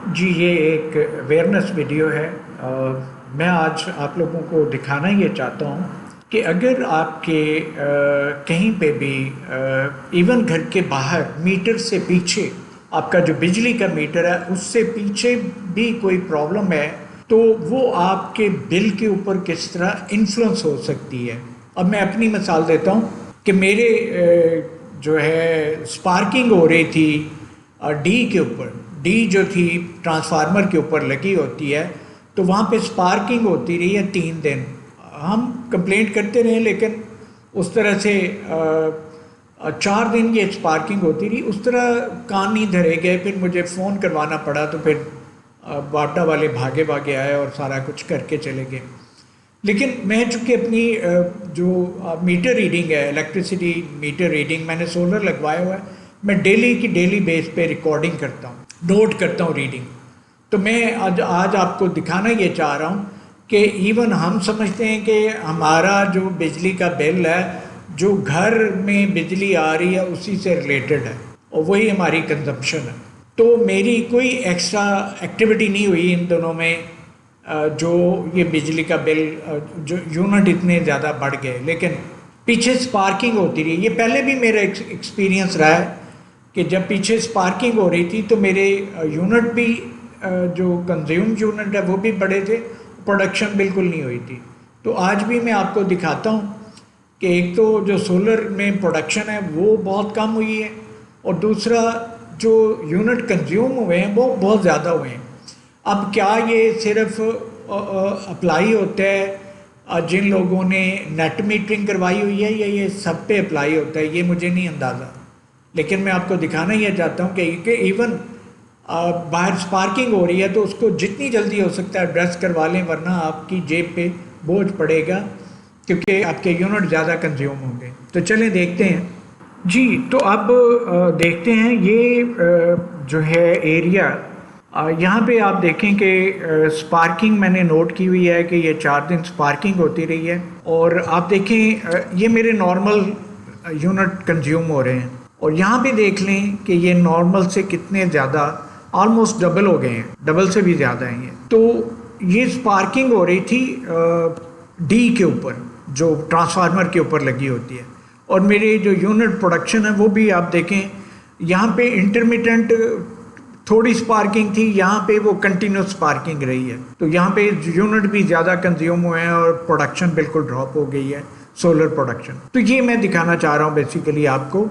जी, ये एक awareness video है। मैं आज आप लोगों को दिखाना ये चाहता हूँ कि अगर आपके कहीं पे भी इवन घर के बाहर मीटर से पीछे आपका जो बिजली का मीटर है उससे पीछे भी कोई प्रॉब्लम है तो वो आपके बिल के ऊपर किस तरह इन्फ्लुएंस हो सकती है। अब मैं अपनी मिसाल देता हूँ कि मेरे जो है स्पार्किंग हो रही थी डी के ऊपर। डी जो थी ट्रांसफार्मर के ऊपर लगी होती है, तो वहाँ पे स्पार्किंग होती रही है 3 दिन। हम कंप्लेंट करते रहे लेकिन उस तरह से 4 दिन ये स्पार्किंग होती रही, उस तरह कान नहीं धरे गए। फिर मुझे फ़ोन करवाना पड़ा, तो फिर वाटा वाले भागे भागे आए और सारा कुछ करके चले गए। लेकिन मैं चूँकि अपनी जो मीटर रीडिंग है, इलेक्ट्रिसिटी मीटर रीडिंग, मैंने सोलर लगवाया हुआ है, मैं डेली की डेली बेस पे रिकॉर्डिंग करता हूँ, नोट करता हूँ रीडिंग। तो मैं आज आपको दिखाना ये चाह रहा हूँ कि इवन हम समझते हैं कि हमारा जो बिजली का बिल है, जो घर में बिजली आ रही है उसी से रिलेटेड है और वही हमारी कंजप्शन है। तो मेरी कोई एक्स्ट्रा एक्टिविटी नहीं हुई इन दोनों में, जो ये बिजली का बिल जो यूनिट इतने ज़्यादा बढ़ गए। लेकिन पीछे स्पार्किंग होती रही। ये पहले भी मेरा एक्सपीरियंस रहा है कि जब पीछे स्पार्किंग हो रही थी तो मेरे यूनिट भी जो कंज्यूम यूनिट है वो भी बड़े थे, प्रोडक्शन बिल्कुल नहीं हुई थी। तो आज भी मैं आपको दिखाता हूँ कि एक तो जो सोलर में प्रोडक्शन है वो बहुत कम हुई है और दूसरा जो यूनिट कंज्यूम हुए हैं वो बहुत ज़्यादा हुए हैं। अब क्या ये सिर्फ अप्लाई होता है जिन लोगों ने नेट मीटरिंग करवाई हुई है, या ये सब पे अप्लाई होता है, ये मुझे नहीं अंदाज़ा। लेकिन मैं आपको दिखाना ये चाहता हूँ कि इवन बाहर स्पार्किंग हो रही है तो उसको जितनी जल्दी हो सकता है एड्रेस करवा लें, वरना आपकी जेब पे बोझ पड़ेगा क्योंकि आपके यूनिट ज़्यादा कंज्यूम होंगे। तो चलें देखते हैं जी। तो अब देखते हैं ये जो है एरिया, यहाँ पे आप देखें कि स्पार्किंग मैंने नोट की हुई है कि ये 4 दिन स्पार्किंग होती रही है। और आप देखें ये मेरे नॉर्मल यूनिट कंज्यूम हो रहे हैं और यहाँ पे देख लें कि ये नॉर्मल से कितने ज़्यादा, ऑलमोस्ट डबल हो गए हैं, डबल से भी ज़्यादा हैं ये। तो ये स्पार्किंग हो रही थी डी के ऊपर, जो ट्रांसफार्मर के ऊपर लगी होती है। और मेरे जो यूनिट प्रोडक्शन है वो भी आप देखें, यहाँ पे इंटरमिटेंट थोड़ी स्पार्किंग थी, यहाँ पे वो कंटिन्यूस स्पार्किंग रही है। तो यहाँ पे यूनिट भी ज़्यादा कंज्यूम हुए हैं और प्रोडक्शन बिल्कुल ड्रॉप हो गई है, सोलर प्रोडक्शन। तो ये मैं दिखाना चाह रहा हूँ बेसिकली आपको